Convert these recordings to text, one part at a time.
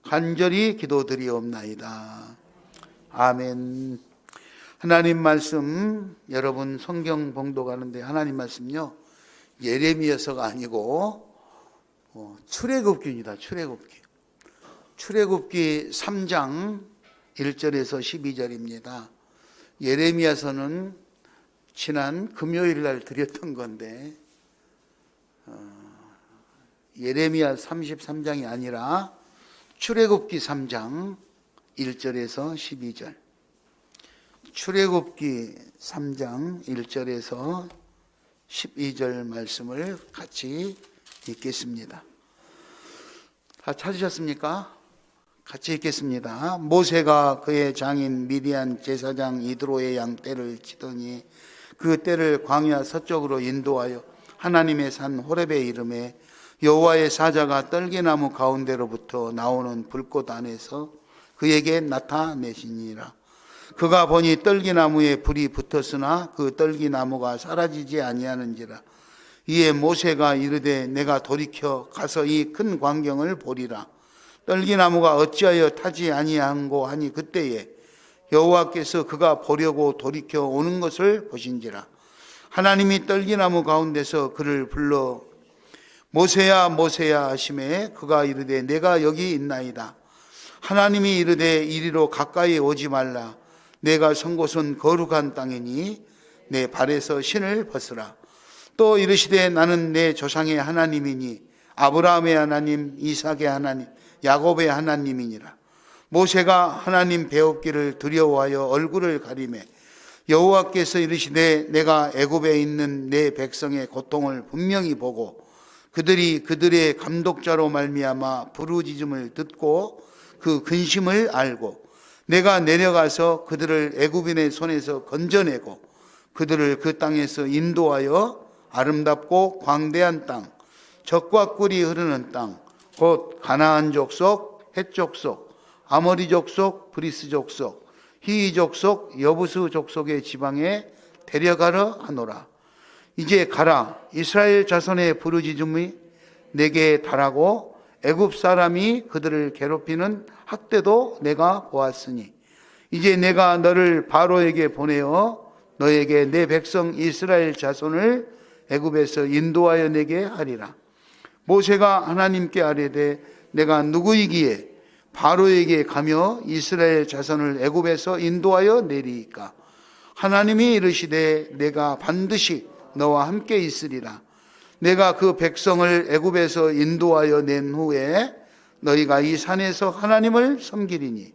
간절히 기도드리옵나이다. 아멘. 하나님 말씀, 여러분 성경 봉독하는데 하나님 말씀요, 예레미야서가 아니고 출애굽기입니다. 출애굽기 3장 1절에서 12절입니다. 예레미야서는 지난 금요일 날 드렸던 건데 예레미야 33장이 아니라 출애굽기 3장 1절에서 12절. 출애굽기 3장 1절에서 12절 말씀을 같이 읽겠습니다. 다 찾으셨습니까? 같이 읽겠습니다. 모세가 그의 장인 미디안 제사장 이드로의 양 떼를 치더니 그 떼를 광야 서쪽으로 인도하여 하나님의 산 호렙에 이르매 여호와의 사자가 떨기나무 가운데로부터 나오는 불꽃 안에서 그에게 나타내시니라. 그가 보니 떨기나무에 불이 붙었으나 그 떨기나무가 사라지지 아니하는지라. 이에 모세가 이르되 내가 돌이켜 가서 이 큰 광경을 보리라. 떨기나무가 어찌하여 타지 아니한고 하니 그때에 여호와께서 그가 보려고 돌이켜 오는 것을 보신지라. 하나님이 떨기나무 가운데서 그를 불러 모세야 모세야 하시매 그가 이르되 내가 여기 있나이다. 하나님이 이르되 이리로 가까이 오지 말라. 내가 선 곳은 거룩한 땅이니 내 발에서 신을 벗으라. 또 이르시되 나는 내 조상의 하나님이니 아브라함의 하나님, 이삭의 하나님, 야곱의 하나님이니라. 모세가 하나님 배웁기를 두려워하여 얼굴을 가리매 여호와께서 이르시되 내가 애굽에 있는 내 백성의 고통을 분명히 보고 그들이 그들의 감독자로 말미암아 부르짖음을 듣고 그 근심을 알고 내가 내려가서 그들을 애굽인의 손에서 건져내고 그들을 그 땅에서 인도하여 아름답고 광대한 땅, 젖과 꿀이 흐르는 땅, 곧 가나안 족속, 헷 족속, 아모리 족속, 브리스 족속, 히위 족속, 여부스 족속의 지방에 데려가려 하노라. 이제 가라. 이스라엘 자손의 부르짖음이 내게 달하고 애굽 사람이 그들을 괴롭히는 학대도 내가 보았으니 이제 내가 너를 바로에게 보내어 너에게 내 백성 이스라엘 자손을 애굽에서 인도하여 내게 하리라. 모세가 하나님께 아뢰되 내가 누구이기에 바로에게 가며 이스라엘 자손을 애굽에서 인도하여 내리이까. 하나님이 이르시되 내가 반드시 너와 함께 있으리라. 내가 그 백성을 애굽에서 인도하여 낸 후에 너희가 이 산에서 하나님을 섬기리니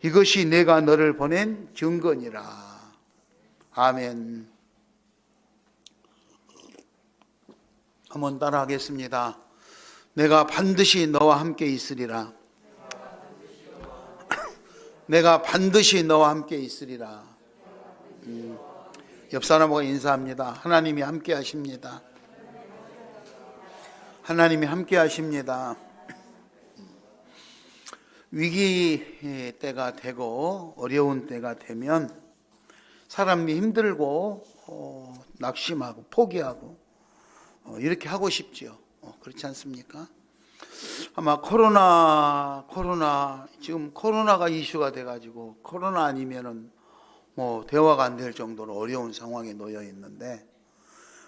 이것이 내가 너를 보낸 증거니라. 아멘. 한번 따라하겠습니다. 내가 반드시 너와 함께 있으리라. 내가 반드시 너와 함께 있으리라. 옆 사람하고 인사합니다. 하나님이 함께 하십니다. 하나님이 함께 하십니다. 위기 때가 되고 어려운 때가 되면 사람이 힘들고 낙심하고 포기하고 이렇게 하고 싶지요. 그렇지 않습니까? 아마 코로나 지금 코로나가 이슈가 돼가지고 코로나 아니면은 대화가 안 될 정도로 어려운 상황에 놓여 있는데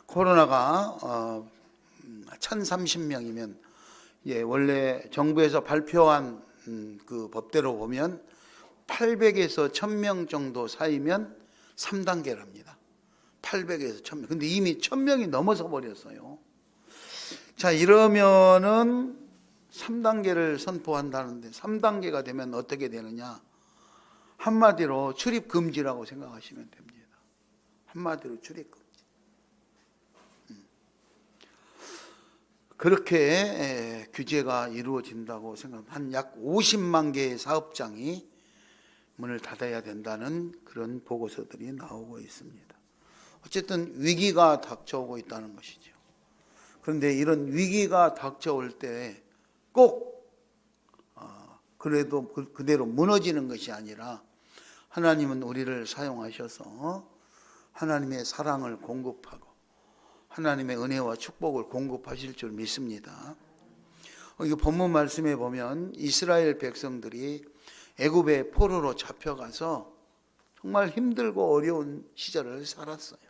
코로나가 1030명이면 원래 정부에서 발표한 그 법대로 보면 800에서 1000명 정도 사이면 3단계랍니다. 800에서 1000명. 근데 이미 1000명이 넘어서 버렸어요. 자, 이러면은 3단계를 선포한다는데 3단계가 되면 어떻게 되느냐? 한마디로 출입 금지라고 생각하시면 됩니다. 한마디로 출입 금지. 그렇게 규제가 이루어진다고 생각합니다. 한 약 50만 개의 사업장이 문을 닫아야 된다는 그런 보고서들이 나오고 있습니다. 어쨌든 위기가 닥쳐오고 있다는 것이죠. 그런데 이런 위기가 닥쳐올 때 꼭 그래도 그대로 무너지는 것이 아니라 하나님은 우리를 사용하셔서 하나님의 사랑을 공급하고 하나님의 은혜와 축복을 공급하실 줄 믿습니다. 이 본문 말씀에 보면 이스라엘 백성들이 애굽의 포로로 잡혀가서 정말 힘들고 어려운 시절을 살았어요.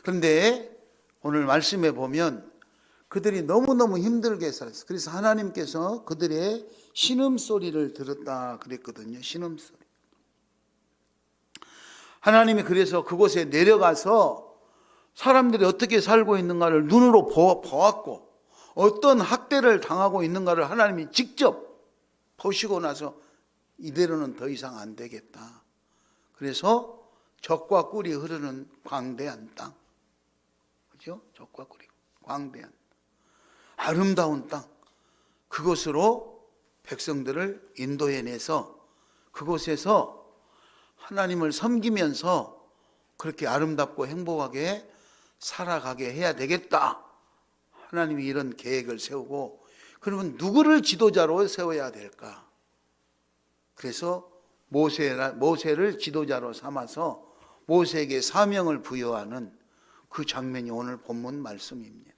그런데 오늘 말씀에 보면 그들이 너무너무 힘들게 살았어요. 그래서 하나님께서 그들의 신음소리를 들었다 그랬거든요. 신음소리. 하나님이 그래서 그곳에 내려가서 사람들이 어떻게 살고 있는가를 눈으로 보았고 어떤 학대를 당하고 있는가를 하나님이 직접 보시고 나서 이대로는 더 이상 안 되겠다. 그래서 젖과 꿀이 흐르는 광대한 땅. 그죠? 젖과 꿀이 광대한 아름다운 땅. 그곳으로 백성들을 인도해내서 그곳에서 하나님을 섬기면서 그렇게 아름답고 행복하게 살아가게 해야 되겠다. 하나님이 이런 계획을 세우고 그러면 누구를 지도자로 세워야 될까? 그래서 모세를 지도자로 삼아서 모세에게 사명을 부여하는 그 장면이 오늘 본문 말씀입니다.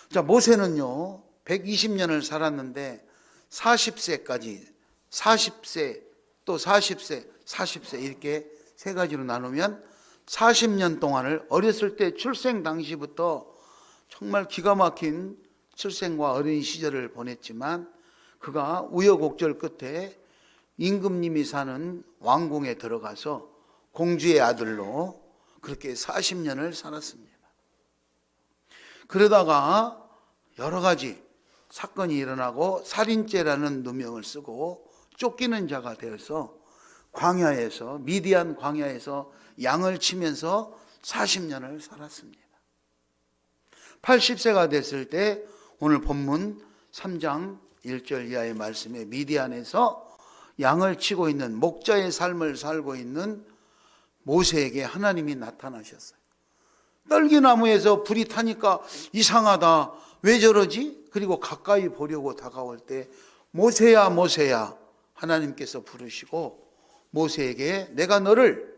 자, 모세는요 120년을 살았는데 40세까지 40세 또 40세 40세 이렇게 세 가지로 나누면 40년 동안을 어렸을 때 출생 당시부터 정말 기가 막힌 출생과 어린 시절을 보냈지만 그가 우여곡절 끝에 임금님이 사는 왕궁에 들어가서 공주의 아들로 그렇게 40년을 살았습니다. 그러다가 여러 가지 사건이 일어나고 살인죄라는 누명을 쓰고 쫓기는 자가 되어서 광야에서 미디안 광야에서 양을 치면서 40년을 살았습니다. 80세가 됐을 때 오늘 본문 3장 1절 이하의 말씀에 미디안에서 양을 치고 있는 목자의 삶을 살고 있는 모세에게 하나님이 나타나셨어요. 떨기나무에서 불이 타니까 이상하다. 왜 저러지? 그리고 가까이 보려고 다가올 때 모세야 모세야 하나님께서 부르시고 모세에게 내가 너를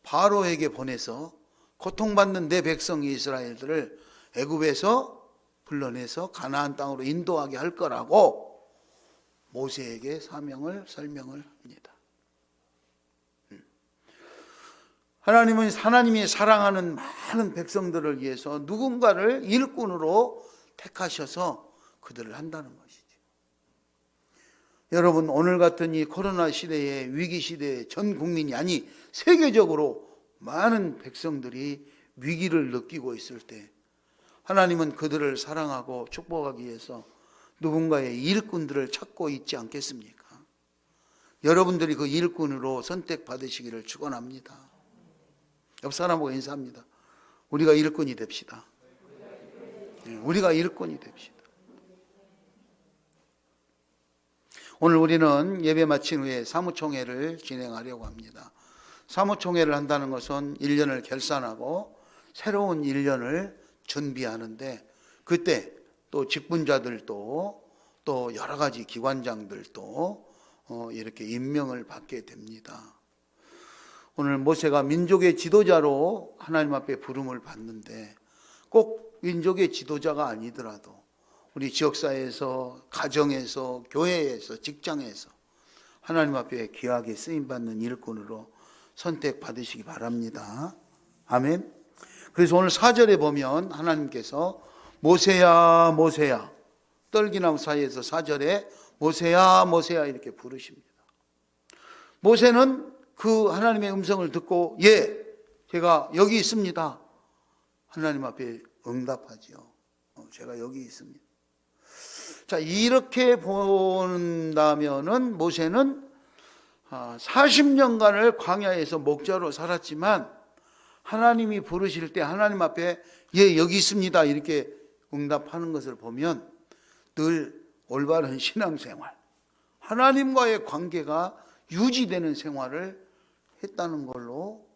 바로에게 보내서 고통받는 내 백성 이스라엘들을 애굽에서 불러내서 가나안 땅으로 인도하게 할 거라고 모세에게 사명을 설명을 합니다. 하나님이 사랑하는 많은 백성들을 위해서 누군가를 일꾼으로 택하셔서 그들을 한다는 것이죠. 여러분 오늘 같은 이 코로나 시대에 위기 시대에 전 국민이 아니 세계적으로 많은 백성들이 위기를 느끼고 있을 때 하나님은 그들을 사랑하고 축복하기 위해서 누군가의 일꾼들을 찾고 있지 않겠습니까? 여러분들이 그 일꾼으로 선택받으시기를 축원합니다. 옆 사람하고 인사합니다. 우리가 일꾼이 됩시다. 우리가 일꾼이 됩시다. 오늘 우리는 예배 마친 후에 사무총회를 진행하려고 합니다. 사무총회를 한다는 것은 1년을 결산하고 새로운 1년을 준비하는데 그때 또 직분자들도 또 여러 가지 기관장들도 이렇게 임명을 받게 됩니다. 오늘 모세가 민족의 지도자로 하나님 앞에 부름을 받는데 꼭 민족의 지도자가 아니더라도 우리 지역사회에서, 가정에서, 교회에서, 직장에서 하나님 앞에 귀하게 쓰임받는 일꾼으로 선택받으시기 바랍니다. 아멘. 그래서 오늘 4절에 보면 하나님께서 모세야 모세야 떨기나무 사이에서 4절에 모세야 모세야 이렇게 부르십니다. 모세는 그 하나님의 음성을 듣고 예 제가 여기 있습니다. 하나님 앞에 응답하지요. 제가 여기 있습니다. 자, 이렇게 본다면은 모세는 40년간을 광야에서 목자로 살았지만 하나님이 부르실 때 하나님 앞에 예 여기 있습니다 이렇게 응답하는 것을 보면 늘 올바른 신앙생활, 하나님과의 관계가 유지되는 생활을 했다는 걸로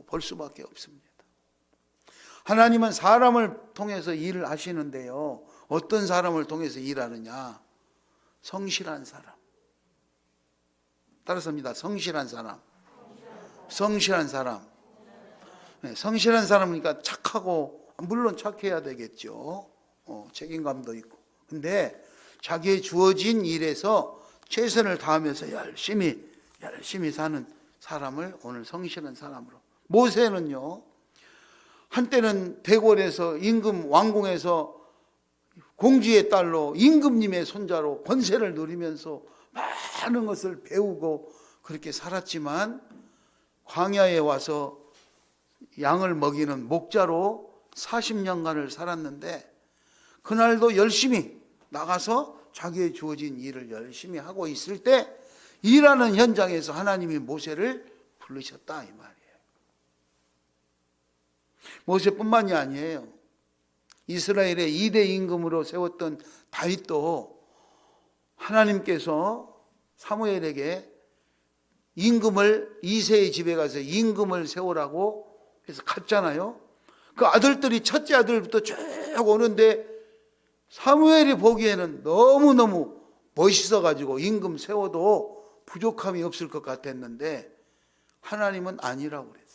볼 수밖에 없습니다. 하나님은 사람을 통해서 일을 하시는데요. 어떤 사람을 통해서 일하느냐? 성실한 사람. 따라서입니다. 성실한 사람. 성실한 사람. 네, 성실한 사람이니까 착하고 물론 착해야 되겠죠. 책임감도 있고. 근데 자기의 주어진 일에서 최선을 다하면서 열심히 사는 사람을 오늘 성실한 사람으로. 모세는요, 한때는 대궐에서 왕궁에서 공주의 딸로 임금님의 손자로 권세를 누리면서 많은 것을 배우고 그렇게 살았지만 광야에 와서 양을 먹이는 목자로 40년간을 살았는데 그날도 열심히 나가서 자기의 주어진 일을 열심히 하고 있을 때 일하는 현장에서 하나님이 모세를 부르셨다 이 말이에요. 모세뿐만이 아니에요. 이스라엘의 2대 임금으로 세웠던 다윗도 하나님께서 사무엘에게 이새의 집에 가서 임금을 세우라고 해서 갔잖아요. 그 아들들이 첫째 아들부터 쭉 오는데 사무엘이 보기에는 너무너무 멋있어가지고 임금 세워도 부족함이 없을 것 같았는데 하나님은 아니라고 그랬어요.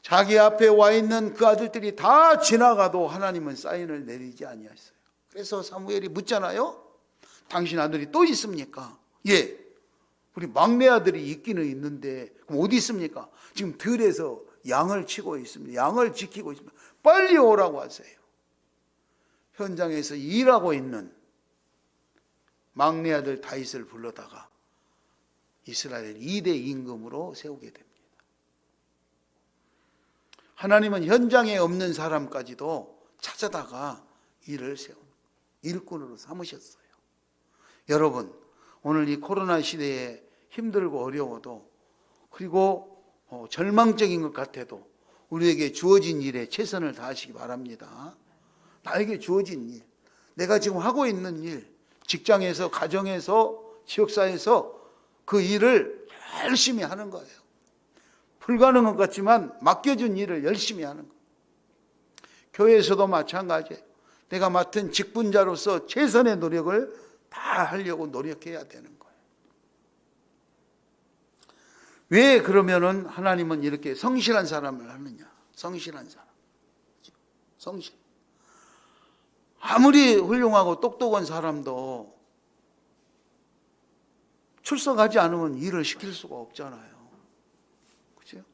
자기 앞에 와 있는 그 아들들이 다 지나가도 하나님은 사인을 내리지 아니하셨어요. 그래서 사무엘이 묻잖아요. 당신 아들이 또 있습니까? 예, 우리 막내 아들이 있기는 있는데 그럼 어디 있습니까? 지금 들에서 양을 치고 있습니다. 양을 지키고 있습니다. 빨리 오라고 하세요. 현장에서 일하고 있는 막내 아들 다윗을 불러다가 이스라엘 2대 임금으로 세우게 됩니다. 하나님은 현장에 없는 사람까지도 찾아다가 일을 세우는 일꾼으로 삼으셨어요. 여러분, 오늘 이 코로나 시대에 힘들고 어려워도 그리고 절망적인 것 같아도 우리에게 주어진 일에 최선을 다하시기 바랍니다. 나에게 주어진 일, 내가 지금 하고 있는 일, 직장에서, 가정에서, 지역사회에서 그 일을 열심히 하는 거예요. 불가능한 것 같지만 맡겨준 일을 열심히 하는 거예요. 교회에서도 마찬가지예요. 내가 맡은 직분자로서 최선의 노력을 다 하려고 노력해야 되는 거예요. 왜 그러면은 하나님은 이렇게 성실한 사람을 하느냐? 성실한 사람. 성실. 아무리 훌륭하고 똑똑한 사람도 출석하지 않으면 일을 시킬 수가 없잖아요. 그렇죠?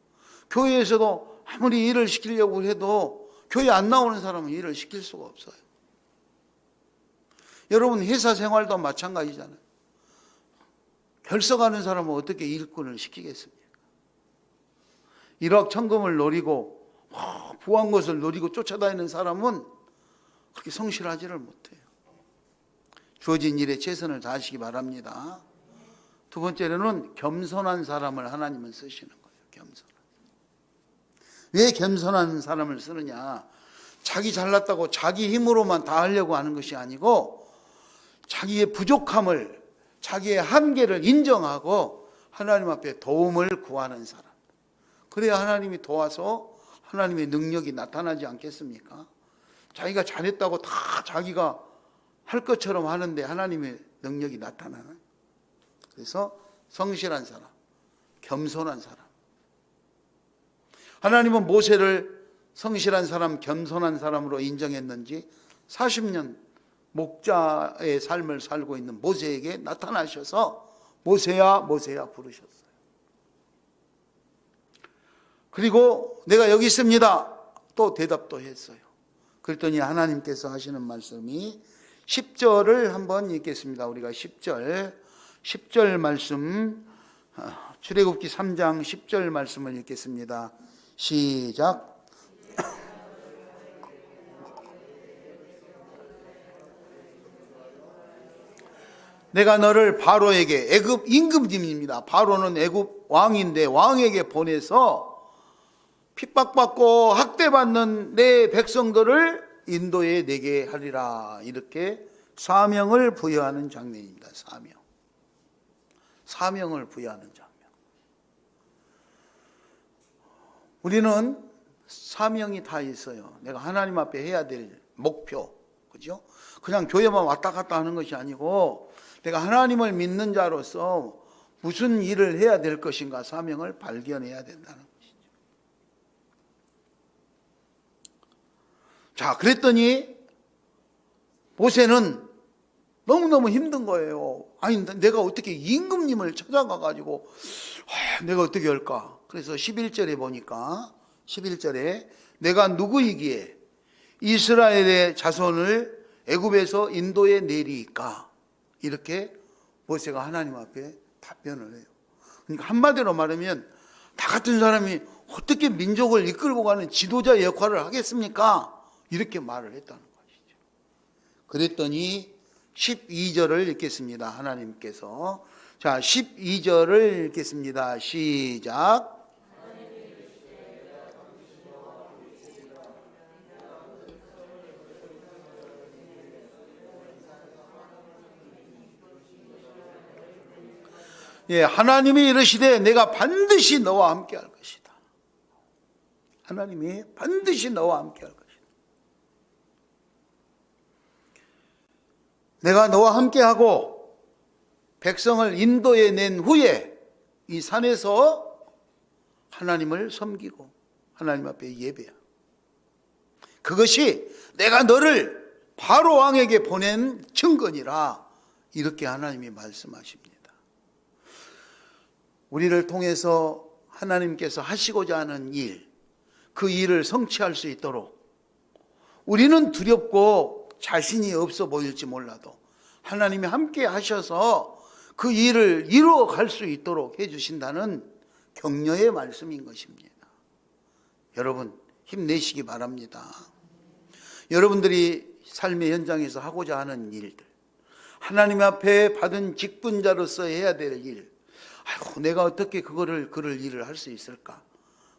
교회에서도 아무리 일을 시키려고 해도 교회 안 나오는 사람은 일을 시킬 수가 없어요. 여러분 회사 생활도 마찬가지잖아요. 결석하는 사람은 어떻게 일꾼을 시키겠습니까? 1억 천금을 노리고 부한 것을 노리고 쫓아다니는 사람은 그렇게 성실하지를 못해요. 주어진 일에 최선을 다하시기 바랍니다. 두 번째로는 겸손한 사람을 하나님은 쓰시는 거예요. 겸손한. 왜 겸손한 사람을 쓰느냐? 자기 잘났다고 자기 힘으로만 다 하려고 하는 것이 아니고 자기의 부족함을, 자기의 한계를 인정하고 하나님 앞에 도움을 구하는 사람. 그래야 하나님이 도와서 하나님의 능력이 나타나지 않겠습니까? 자기가 잘했다고 다 자기가 할 것처럼 하는데 하나님의 능력이 나타나는. 그래서 성실한 사람, 겸손한 사람. 하나님은 모세를 성실한 사람, 겸손한 사람으로 인정했는지 40년 목자의 삶을 살고 있는 모세에게 나타나셔서 모세야 모세야 부르셨어요. 그리고 내가 여기 있습니다. 또 대답도 했어요. 그랬더니 하나님께서 하시는 말씀이 10절을 한번 읽겠습니다. 우리가 10절 말씀, 출애굽기 3장 10절 말씀을 읽겠습니다. 시작. 내가 너를 바로에게, 애굽 임금님입니다. 바로는 애굽 왕인데 왕에게 보내서 핍박받고 학대받는 내 백성들을 인도에 내게 하리라. 이렇게 사명을 부여하는 장면입니다. 사명을 부여하는 장면. 우리는 사명이 다 있어요. 내가 하나님 앞에 해야 될 목표, 그죠? 그냥 교회만 왔다 갔다 하는 것이 아니고 내가 하나님을 믿는 자로서 무슨 일을 해야 될 것인가 사명을 발견해야 된다는 것이죠. 자, 그랬더니 모세는 너무너무 힘든 거예요. 아니, 내가 어떻게 임금님을 찾아가가지고 내가 어떻게 할까? 그래서 11절에 보니까 11절에 내가 누구이기에 이스라엘의 자손을 애굽에서 인도에 내리까? 이렇게 모세가 하나님 앞에 답변을 해요. 그러니까 한마디로 말하면 나 같은 사람이 어떻게 민족을 이끌고 가는 지도자 역할을 하겠습니까? 이렇게 말을 했다는 것이죠. 그랬더니 12절을 읽겠습니다. 하나님께서. 자, 12절을 읽겠습니다. 시작. 예, 하나님이 이르시되 내가 반드시 너와 함께 할 것이다. 하나님이 반드시 너와 함께 할 것이다. 내가 너와 함께 하고 백성을 인도에 낸 후에 이 산에서 하나님을 섬기고 하나님 앞에 예배하고, 그것이 내가 너를 바로 왕에게 보낸 증거니라. 이렇게 하나님이 말씀하십니다. 우리를 통해서 하나님께서 하시고자 하는 일, 그 일을 성취할 수 있도록 우리는 두렵고 자신이 없어 보일지 몰라도 하나님이 함께 하셔서 그 일을 이루어 갈 수 있도록 해주신다는 격려의 말씀인 것입니다. 여러분 힘내시기 바랍니다. 여러분들이 삶의 현장에서 하고자 하는 일들, 하나님 앞에 받은 직분자로서 해야 될 일, 아이고 내가 어떻게 그럴 일을 할 수 있을까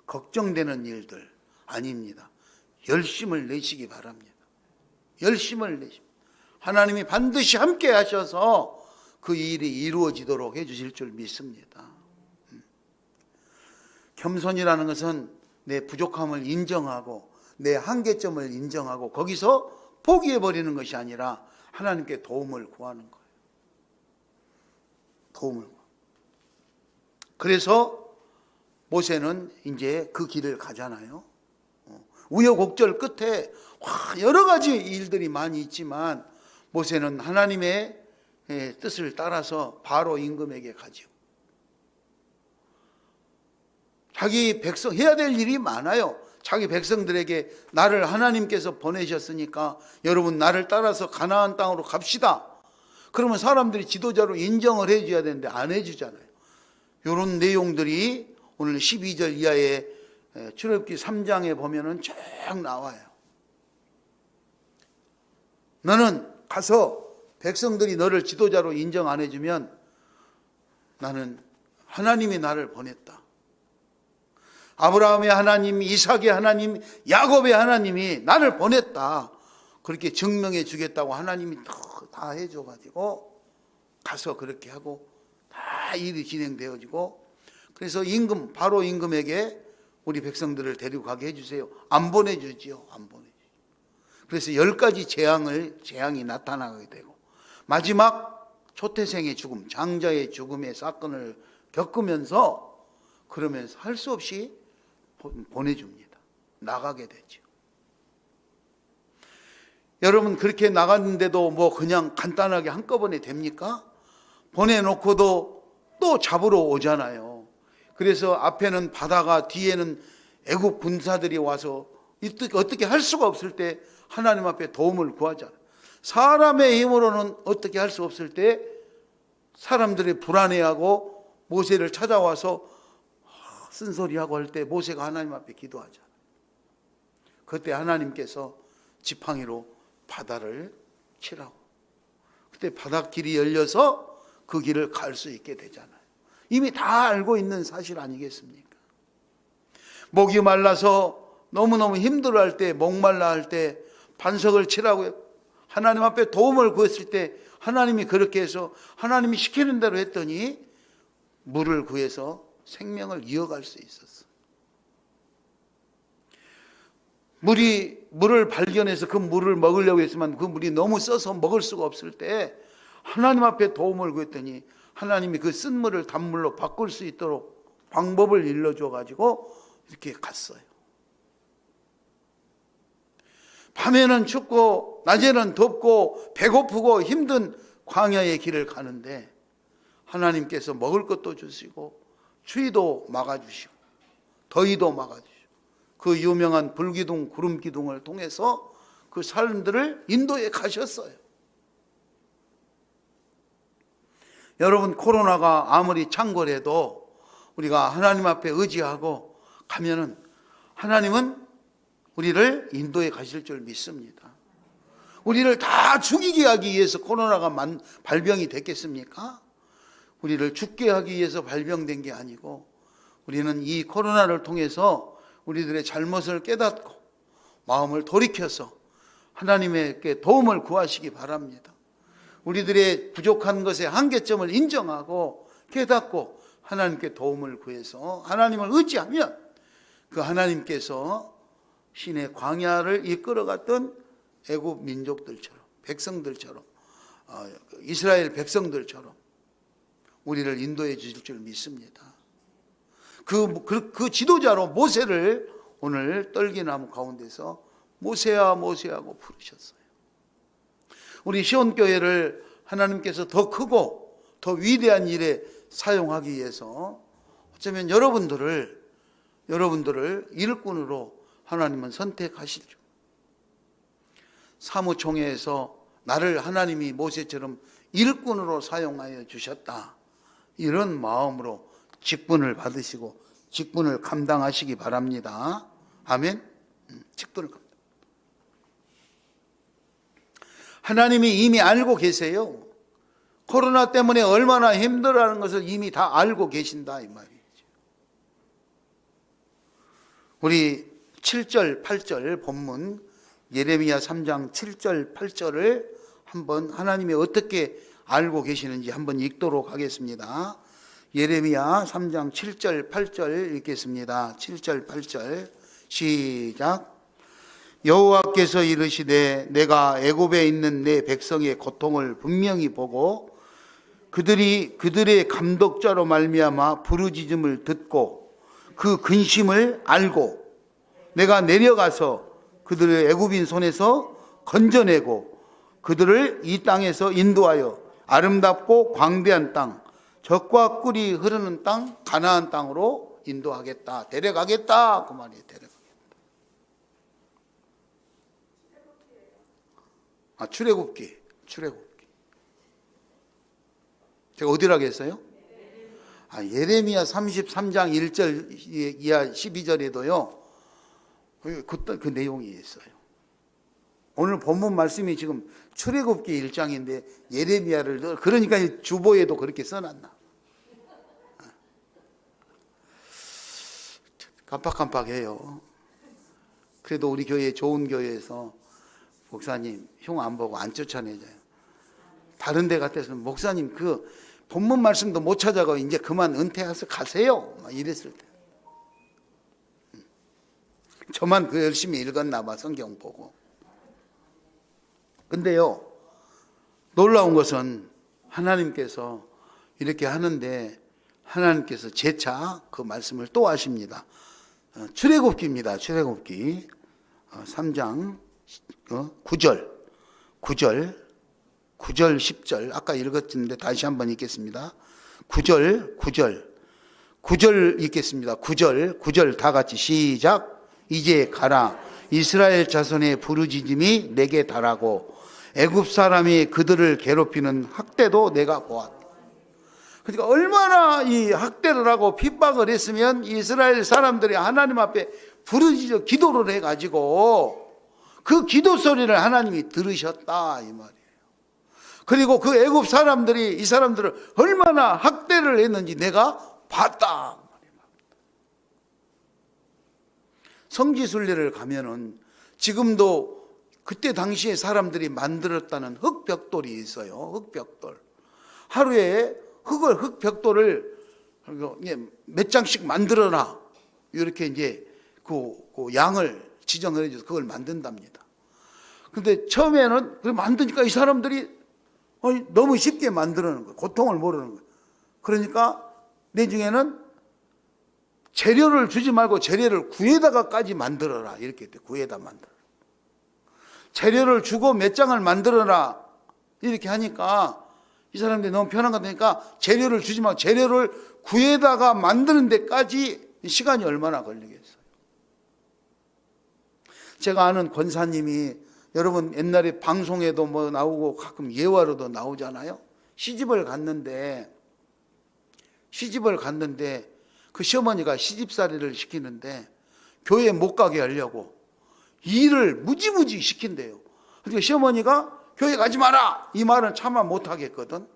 걱정되는 일들 아닙니다. 열심을 내시기 바랍니다. 열심을 내십니다. 하나님이 반드시 함께 하셔서 그 일이 이루어지도록 해주실 줄 믿습니다. 겸손이라는 것은 내 부족함을 인정하고 내 한계점을 인정하고 거기서 포기해버리는 것이 아니라 하나님께 도움을 구하는 거예요. 도움을 구하는. 그래서 모세는 이제 그 길을 가잖아요. 우여곡절 끝에 여러 가지 일들이 많이 있지만 모세는 하나님의 뜻을 따라서 바로 임금에게 가죠. 자기 백성 해야 될 일이 많아요. 자기 백성들에게 나를 하나님께서 보내셨으니까 여러분 나를 따라서 가나안 땅으로 갑시다. 그러면 사람들이 지도자로 인정을 해줘야 되는데 안 해주잖아요. 이런 내용들이 오늘 12절 이하의 출애굽기 3장에 보면은 쭉 나와요. 너는 가서 백성들이 너를 지도자로 인정 안 해주면 나는 하나님이 나를 보냈다. 아브라함의 하나님, 이삭의 하나님, 야곱의 하나님이 나를 보냈다. 그렇게 증명해 주겠다고 하나님이 다 해줘가지고 가서 그렇게 하고 다 일이 진행되어지고, 그래서 임금, 바로 임금에게 우리 백성들을 데리고 가게 해주세요. 안 보내주지요. 안 보내주죠. 그래서 10가지 재앙이 나타나게 되고 마지막 초태생의 죽음, 장자의 죽음의 사건을 겪으면서 그러면서 할 수 없이 보내줍니다. 나가게 되죠. 여러분 그렇게 나갔는데도 뭐 그냥 간단하게 한꺼번에 됩니까? 보내놓고도 또 잡으러 오잖아요. 그래서 앞에는 바다가 뒤에는 애국 군사들이 와서 어떻게 할 수가 없을 때 하나님 앞에 도움을 구하잖아요. 사람의 힘으로는 어떻게 할 수 없을 때 사람들이 불안해하고 모세를 찾아와서 쓴소리하고 할 때 모세가 하나님 앞에 기도하잖아요. 그때 하나님께서 지팡이로 바다를 치라고. 그때 바닷길이 열려서 그 길을 갈 수 있게 되잖아요. 이미 다 알고 있는 사실 아니겠습니까? 목이 말라서 너무너무 힘들어할 때, 목말라 할 때 반석을 치라고 하나님 앞에 도움을 구했을 때 하나님이 그렇게 해서 하나님이 시키는 대로 했더니 물을 구해서 생명을 이어갈 수 있었어요. 물을 발견해서 그 물을 먹으려고 했지만 그 물이 너무 써서 먹을 수가 없을 때 하나님 앞에 도움을 구했더니 하나님이 그 쓴 물을 단물로 바꿀 수 있도록 방법을 일러줘 가지고 이렇게 갔어요. 밤에는 춥고 낮에는 덥고 배고프고 힘든 광야의 길을 가는데 하나님께서 먹을 것도 주시고 추위도 막아주시고 더위도 막아주시고 그 유명한 불기둥 구름기둥을 통해서 그 사람들을 인도에 가셨어요. 여러분, 코로나가 아무리 창궐해도 우리가 하나님 앞에 의지하고 가면은 하나님은 우리를 인도에 가실 줄 믿습니다. 우리를 다 죽이게 하기 위해서 코로나가 발병이 됐겠습니까? 우리를 죽게 하기 위해서 발병된 게 아니고 우리는 이 코로나를 통해서 우리들의 잘못을 깨닫고 마음을 돌이켜서 하나님께 도움을 구하시기 바랍니다. 우리들의 부족한 것의 한계점을 인정하고 깨닫고 하나님께 도움을 구해서 하나님을 의지하면 그 하나님께서 신의 광야를 이끌어갔던 애굽 민족들처럼 백성들처럼 이스라엘 백성들처럼 우리를 인도해 주실 줄 믿습니다. 그 지도자로 모세를 오늘 떨기나무 가운데서 모세야 모세하고 부르셨어요. 우리 시온교회를 하나님께서 더 크고 더 위대한 일에 사용하기 위해서 어쩌면 여러분들을 일꾼으로 하나님은 선택하시죠. 사무총회에서 나를 하나님이 모세처럼 일꾼으로 사용하여 주셨다, 이런 마음으로 직분을 받으시고 직분을 감당하시기 바랍니다. 아멘. 직분을 감당. 하나님이 이미 알고 계세요. 코로나 때문에 얼마나 힘들어하는 것을 이미 다 알고 계신다, 이 말이죠. 우리 7절, 8절 본문 예레미야 3장 7절, 8절을 한번 하나님이 어떻게 알고 계시는지 한번 읽도록 하겠습니다. 예레미야 3장 7절, 8절 읽겠습니다. 7절, 8절 시작. 여호와께서 이르시되 내가 애굽에 있는 내 백성의 고통을 분명히 보고 그들의 감독자로 말미암아 부르짖음을 듣고 그 근심을 알고 내가 내려가서 그들을 애굽인 손에서 건져내고 그들을 이 땅에서 인도하여 아름답고 광대한 땅, 젖과 꿀이 흐르는 땅, 가나안 땅으로 인도하겠다, 데려가겠다, 그 말이에요. 출애굽기. 제가 어디라고 했어요? 예레미야 33장 1절 이하 12절에도요 그 내용이 있어요. 오늘 본문 말씀이 지금 출애굽기 1장인데 예레미야를, 그러니까 주보에도 그렇게 써놨나. 깜빡깜빡해요. 그래도 우리 교회 좋은 교회에서 목사님 흉 안 보고 안 쫓아내줘요. 다른 데 같아서는 목사님 그 본문 말씀도 못 찾아가고 이제 그만 은퇴해서 가세요, 막 이랬을 때. 저만 그 열심히 읽었나 봐, 성경 보고. 근데요, 놀라운 것은 하나님께서 이렇게 하는데 하나님께서 재차 그 말씀을 또 하십니다. 출애굽기입니다. 출애굽기 3장 9절 10절 아까 읽었는데 다시 한번 읽겠습니다. 9절 읽겠습니다. 9절 다 같이 시작. 이제 가라. 이스라엘 자손의 부르짖음이 내게 달하고 애굽 사람이 그들을 괴롭히는 학대도 내가 보았다. 그러니까 얼마나 이 학대를 하고 핍박을 했으면 이스라엘 사람들이 하나님 앞에 부르짖어 기도를 해가지고 그 기도 소리를 하나님이 들으셨다, 이 말이에요. 그리고 그 애굽 사람들이 이 사람들을 얼마나 학대를 했는지 내가 봤다. 성지순례를 가면은 지금도 그때 당시에 사람들이 만들었다는 흙벽돌이 있어요. 흙벽돌. 하루에 흙벽돌을 몇 장씩 만들어라, 이렇게 이제 그 양을 지정을 해줘서 그걸 만든답니다. 근데 처음에는 그걸 만드니까 이 사람들이 너무 쉽게 만들어는 거예요. 고통을 모르는 거예요. 그러니까 내중에는 재료를 주지 말고 재료를 구에다가까지 만들어라, 이렇게 했대. 구에다 만들어. 재료를 주고 몇 장을 만들어라 이렇게 하니까 이 사람들이 너무 편한 거 같으니까 재료를 주지 말고 재료를 구해다가 만드는 데까지 시간이 얼마나 걸리겠어요. 제가 아는 권사님이, 여러분 옛날에 방송에도 뭐 나오고 가끔 예화로도 나오잖아요. 시집을 갔는데 그 시어머니가 시집살이를 시키는데 교회 못 가게 하려고 일을 무지무지 시킨대요. 그러니까 시어머니가 교회 가지 마라 이 말은 차마 못 하겠거든.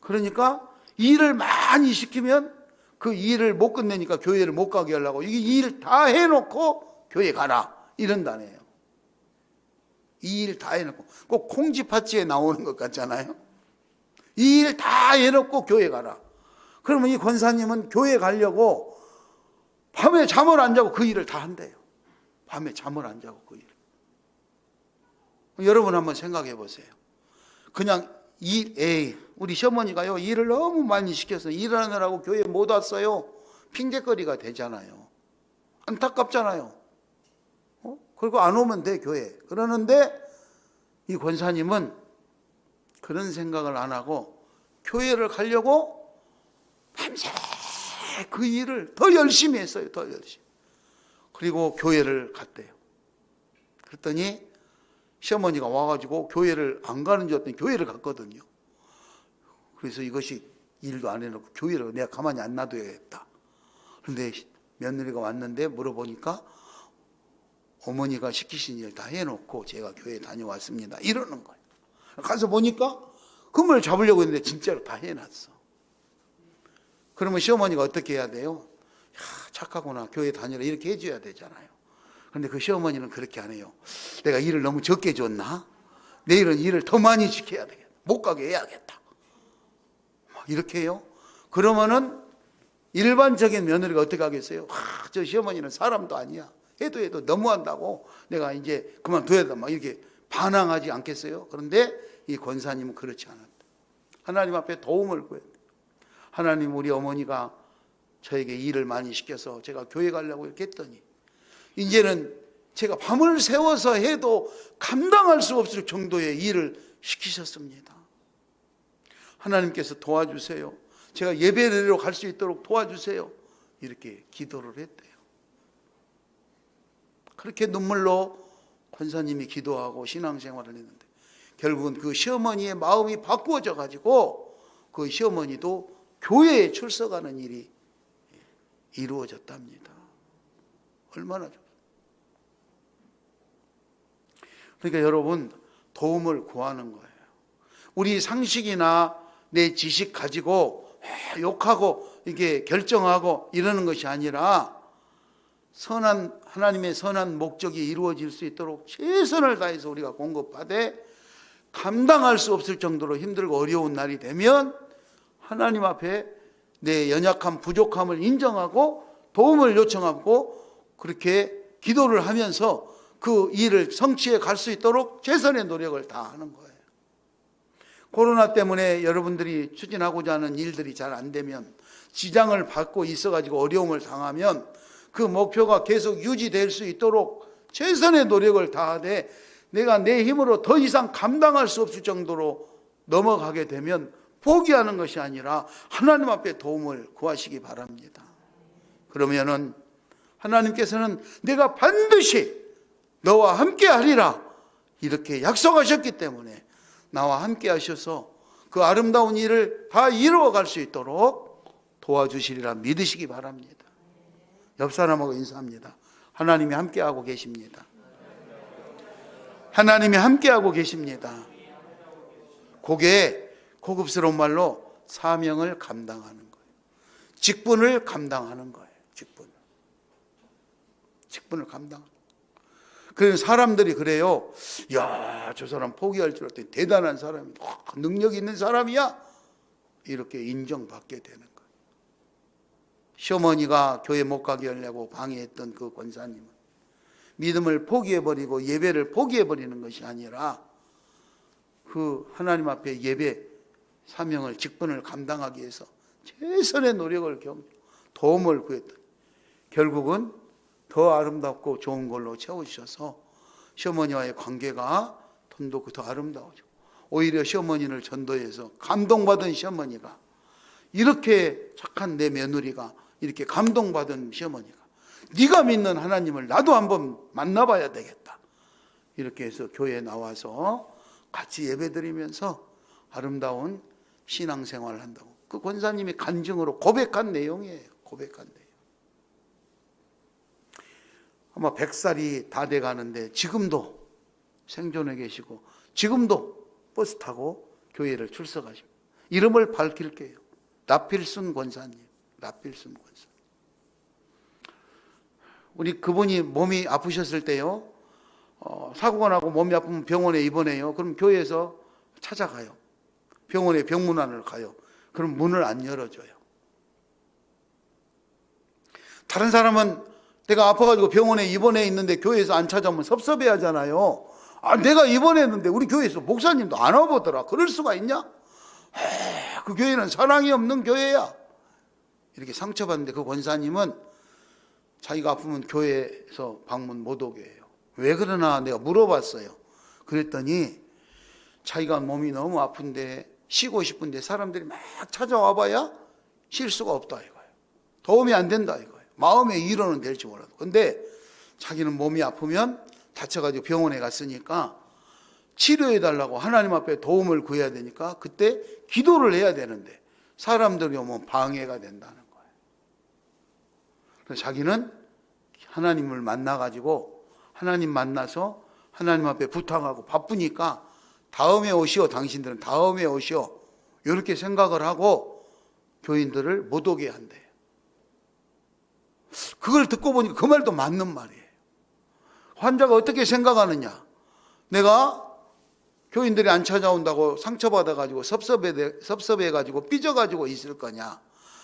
그러니까 일을 많이 시키면 그 일을 못 끝내니까 교회를 못 가게 하려고 이게 일 다 해놓고 교회 가라 이런다네요. 이 일 다 해놓고, 꼭 콩쥐팥쥐에 나오는 것 같잖아요. 이 일 다 해놓고 교회 가라. 그러면 이 권사님은 교회 가려고 밤에 잠을 안 자고 그 일을 다 한대요. 밤에 잠을 안 자고 그 일을. 여러분 한번 생각해 보세요. 그냥 우리 시어머니가요 일을 너무 많이 시켜서 일하느라고 교회 못 왔어요 핑계거리가 되잖아요. 안타깝잖아요. 그리고 안 오면 돼 교회. 그러는데 이 권사님은 그런 생각을 안 하고 교회를 가려고 밤새 그 일을 더 열심히 했어요. 더 열심히. 그리고 교회를 갔대요. 그랬더니 시어머니가 와가지고 교회를 안 가는 줄 알았더니 교회를 갔거든요. 그래서 이것이 일도 안 해놓고 교회를 내가 가만히 안 놔둬야겠다. 그런데 며느리가 왔는데 물어보니까 어머니가 시키신 일 다 해놓고 제가 교회 다녀왔습니다 이러는 거예요. 가서 보니까 그물 잡으려고 했는데 진짜로 다 해놨어. 그러면 시어머니가 어떻게 해야 돼요? 야, 착하구나 교회 다니라 이렇게 해줘야 되잖아요. 그런데 그 시어머니는 그렇게 안 해요. 내가 일을 너무 적게 줬나? 내일은 일을 더 많이 시켜야 되겠다. 못 가게 해야겠다. 막 이렇게 해요. 그러면은 일반적인 며느리가 어떻게 하겠어요? 저 시어머니는 사람도 아니야. 해도 너무한다고 내가 이제 그만둬야 돼. 막 이렇게 반항하지 않겠어요? 그런데 이 권사님은 그렇지 않았다. 하나님 앞에 도움을 구했다. 하나님, 우리 어머니가 저에게 일을 많이 시켜서 제가 교회 가려고 이렇게 했더니 이제는 제가 밤을 새워서 해도 감당할 수 없을 정도의 일을 시키셨습니다. 하나님께서 도와주세요. 제가 예배드리러 갈 수 있도록 도와주세요. 이렇게 기도를 했대요. 그렇게 눈물로 권사님이 기도하고 신앙생활을 했는데 결국은 그 시어머니의 마음이 바꾸어져 가지고 그 시어머니도 교회에 출석하는 일이 이루어졌답니다. 얼마나 좋습니까? 그러니까 여러분, 도움을 구하는 거예요. 우리 상식이나 내 지식 가지고 욕하고 이게 결정하고 이러는 것이 아니라 하나님의 선한 목적이 이루어질 수 있도록 최선을 다해서 우리가 공급하되 감당할 수 없을 정도로 힘들고 어려운 날이 되면 하나님 앞에 내 연약함, 부족함을 인정하고 도움을 요청하고 그렇게 기도를 하면서 그 일을 성취해 갈 수 있도록 최선의 노력을 다하는 거예요. 코로나 때문에 여러분들이 추진하고자 하는 일들이 잘 안 되면, 지장을 받고 있어가지고 어려움을 당하면 그 목표가 계속 유지될 수 있도록 최선의 노력을 다하되 내가 내 힘으로 더 이상 감당할 수 없을 정도로 넘어가게 되면 포기하는 것이 아니라 하나님 앞에 도움을 구하시기 바랍니다. 그러면은 하나님께서는 내가 반드시 너와 함께 하리라 이렇게 약속하셨기 때문에 나와 함께 하셔서 그 아름다운 일을 다 이루어 갈 수 있도록 도와주시리라 믿으시기 바랍니다. 옆 사람하고 인사합니다. 하나님이 함께하고 계십니다. 하나님이 함께하고 계십니다. 그게 고급스러운 말로 사명을 감당하는 거예요. 직분을 감당하는 거예요. 직분을 감당하는 거예요. 그래서 사람들이 그래요. 야, 저 사람 포기할 줄 알았더니 대단한 사람이야. 능력 있는 사람이야. 이렇게 인정받게 되는 거예요. 시어머니가 교회 못 가게 하려고 방해했던 그 권사님은 믿음을 포기해버리고 예배를 포기해버리는 것이 아니라 그 하나님 앞에 예배 사명을, 직분을 감당하기 위해서 최선의 노력을 도움을 구했다. 결국은 더 아름답고 좋은 걸로 채워주셔서 시어머니와의 관계가 더 아름다워지고, 오히려 시어머니를 전도해서 감동받은 시어머니가, 이렇게 착한 내 며느리가 이렇게 감동받은 시어머니가, 네가 믿는 하나님을 나도 한번 만나봐야 되겠다, 이렇게 해서 교회에 나와서 같이 예배드리면서 아름다운 신앙생활을 한다고 그 권사님이 간증으로 고백한 내용이에요. 고백한 내용. 아마 100살이 다 돼가는데 지금도 생존해 계시고 지금도 버스 타고 교회를 출석하십니다. 이름을 밝힐게요. 라필순 권사님. 라필순 권사님. 우리 그분이 몸이 아프셨을 때요, 사고가 나고 몸이 아프면 병원에 입원해요. 그럼 교회에서 찾아가요. 병원에 병문안을 가요. 그럼 문을 안 열어줘요. 다른 사람은 내가 아파가지고 병원에 입원해 있는데 교회에서 안 찾아오면 섭섭해 하잖아요. 아, 내가 입원했는데 우리 교회에서 목사님도 안 와보더라. 그럴 수가 있냐? 그 교회는 사랑이 없는 교회야. 이렇게 상처받는데 그 권사님은 자기가 아프면 교회에서 방문 못 오게 해요. 왜 그러나 내가 물어봤어요. 그랬더니 자기가 몸이 너무 아픈데 쉬고 싶은데 사람들이 막 찾아와 봐야 쉴 수가 없다 이거예요. 도움이 안 된다 이거예요. 마음의 위로는 될지 몰라도. 근데 자기는 몸이 아프면 다쳐가지고 병원에 갔으니까 치료해달라고 하나님 앞에 도움을 구해야 되니까 그때 기도를 해야 되는데 사람들이 오면 방해가 된다는 거예요. 그래서 자기는 하나님을 만나가지고 하나님 만나서 하나님 앞에 부탁하고 바쁘니까 다음에 오시오, 당신들은 다음에 오시오, 이렇게 생각을 하고 교인들을 못 오게 한대요. 그걸 듣고 보니까 그 말도 맞는 말이에요. 환자가 어떻게 생각하느냐? 내가 교인들이 안 찾아온다고 상처받아가지고 섭섭해가지고 삐져가지고 있을 거냐?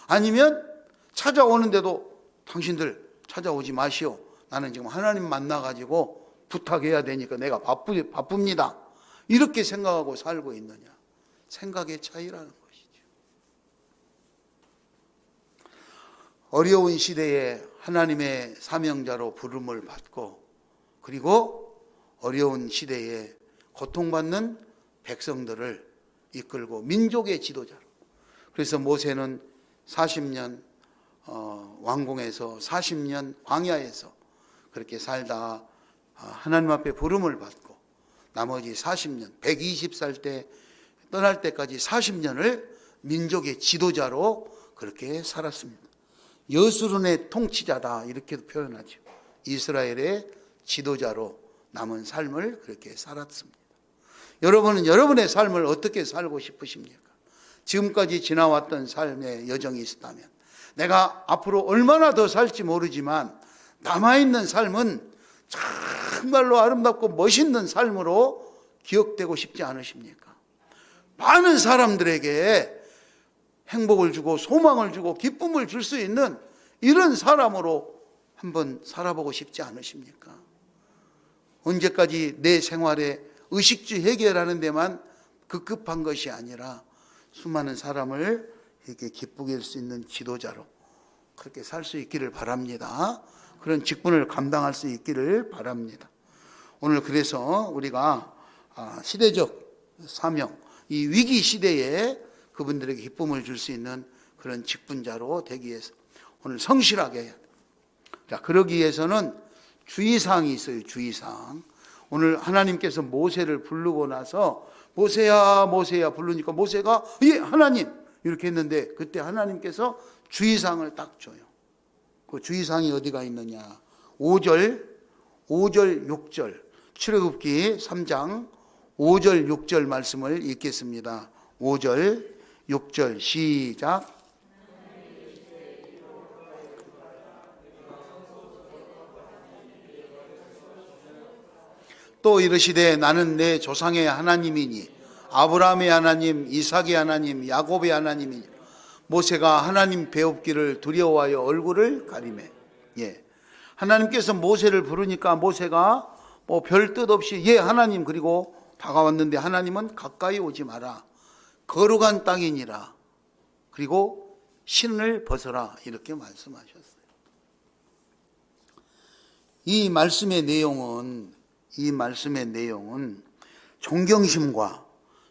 아니면 찾아오는데도 당신들 찾아오지 마시오, 나는 지금 하나님 만나가지고 부탁해야 되니까 내가 바쁩니다, 이렇게 생각하고 살고 있느냐? 생각의 차이라는 것이죠. 어려운 시대에 하나님의 사명자로 부름을 받고, 그리고 어려운 시대에 고통받는 백성들을 이끌고 민족의 지도자로. 그래서 모세는 40년 왕궁에서 40년 광야에서 그렇게 살다 하나님 앞에 부름을 받고 나머지 40년 120살 때 떠날 때까지 40년을 민족의 지도자로 그렇게 살았습니다. 여수론의 통치자다 이렇게도 표현하죠. 이스라엘의 지도자로 남은 삶을 그렇게 살았습니다. 여러분은 여러분의 삶을 어떻게 살고 싶으십니까? 지금까지 지나왔던 삶의 여정이 있었다면, 내가 앞으로 얼마나 더 살지 모르지만 남아있는 삶은 정말로 아름답고 멋있는 삶으로 기억되고 싶지 않으십니까? 많은 사람들에게 행복을 주고 소망을 주고 기쁨을 줄 수 있는 이런 사람으로 한번 살아보고 싶지 않으십니까? 언제까지 내 생활에 의식주 해결하는 데만 급급한 것이 아니라 수많은 사람을 이렇게 기쁘게 할 수 있는 지도자로 그렇게 살 수 있기를 바랍니다. 그런 직분을 감당할 수 있기를 바랍니다. 오늘 그래서 우리가 시대적 사명, 이 위기 시대에 그분들에게 기쁨을 줄 수 있는 그런 직분자로 되기 위해서 오늘 성실하게 해야 돼요. 자, 그러기 위해서는 주의사항이 있어요. 주의사항. 오늘 하나님께서 모세를 부르고 나서 모세야 모세야 부르니까 모세가 예 하나님 이렇게 했는데, 그때 하나님께서 주의사항을 딱 줘요. 그 주의사항이 어디가 있느냐? 5절 6절 출애굽기 3장 5절 6절 말씀을 읽겠습니다. 5절 6절 시작. 또 이르시되 나는 내 조상의 하나님이니 아브라함의 하나님, 이삭의 하나님, 야곱의 하나님이니. 모세가 하나님 배웁기를 두려워하여 얼굴을 가리매. 예. 하나님께서 모세를 부르니까 모세가 뭐 별 뜻 없이 예 하나님, 그리고 다가왔는데 하나님은 가까이 오지 마라, 거룩한 땅이니라, 그리고 신을 벗어라, 이렇게 말씀하셨어요. 이 말씀의 내용은 이 말씀의 내용은 존경심과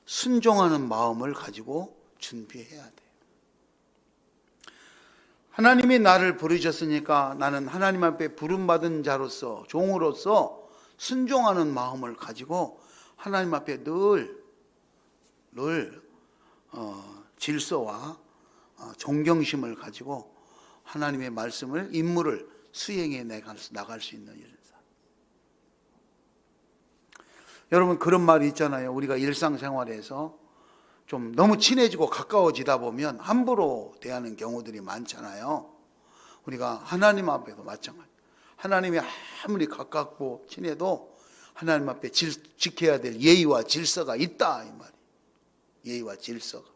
순종하는 마음을 가지고 준비해야 돼요. 하나님이 나를 부르셨으니까 나는 하나님 앞에 부름받은 자로서, 종으로서 순종하는 마음을 가지고 하나님 앞에 늘 질서와 존경심을 가지고 하나님의 말씀을, 임무를 수행해 나갈 수 있는 일사. 여러분, 그런 말이 있잖아요. 우리가 일상생활에서 좀 너무 친해지고 가까워지다 보면 함부로 대하는 경우들이 많잖아요. 우리가 하나님 앞에도 마찬가지. 하나님이 아무리 가깝고 친해도 하나님 앞에 지켜야 될 예의와 질서가 있다, 이 말이에요. 예의와 질서가.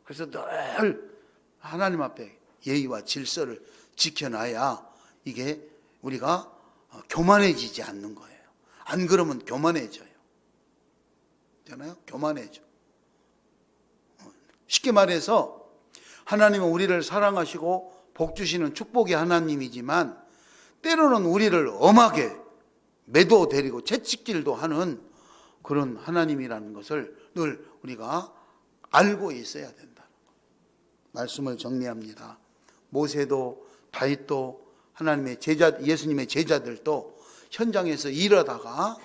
그래서 늘 하나님 앞에 예의와 질서를 지켜놔야 이게 우리가 교만해지지 않는 거예요. 안 그러면 교만해져요. 있잖아요? 교만해져. 쉽게 말해서 하나님은 우리를 사랑하시고 복 주시는 축복의 하나님이지만 때로는 우리를 엄하게 매도되리고 채찍질도 하는 그런 하나님이라는 것을 늘 우리가 알고 있어야 된다. 말씀을 정리합니다. 모세도 다윗도 하나님의 제자, 예수님의 제자들도 현장에서 일하다가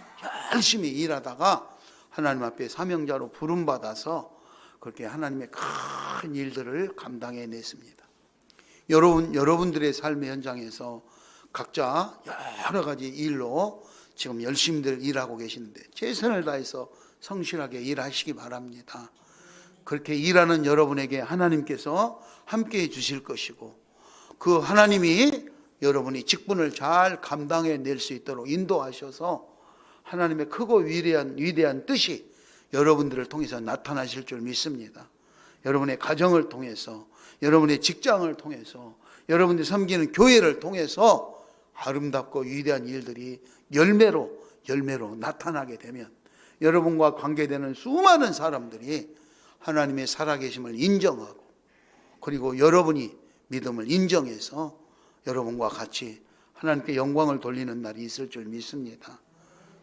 열심히 일하다가 하나님 앞에 사명자로 부름받아서 그렇게 하나님의 큰 일들을 감당해냈습니다. 여러분들의 삶의 현장에서 각자 여러 가지 일로 지금 열심히들 일하고 계시는데 최선을 다해서 성실하게 일하시기 바랍니다. 그렇게 일하는 여러분에게 하나님께서 함께해 주실 것이고 그 하나님이 여러분이 직분을 잘 감당해낼 수 있도록 인도하셔서 하나님의 크고 위대한 뜻이 여러분들을 통해서 나타나실 줄 믿습니다. 여러분의 가정을 통해서, 여러분의 직장을 통해서, 여러분들이 섬기는 교회를 통해서 아름답고 위대한 일들이 열매로 나타나게 되면 여러분과 관계되는 수많은 사람들이 하나님의 살아계심을 인정하고 그리고 여러분이 믿음을 인정해서 여러분과 같이 하나님께 영광을 돌리는 날이 있을 줄 믿습니다.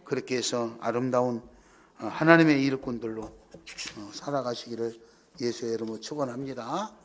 그렇게 해서 아름다운 하나님의 일꾼들로 살아가시기를 예수의 이름으로 축원합니다.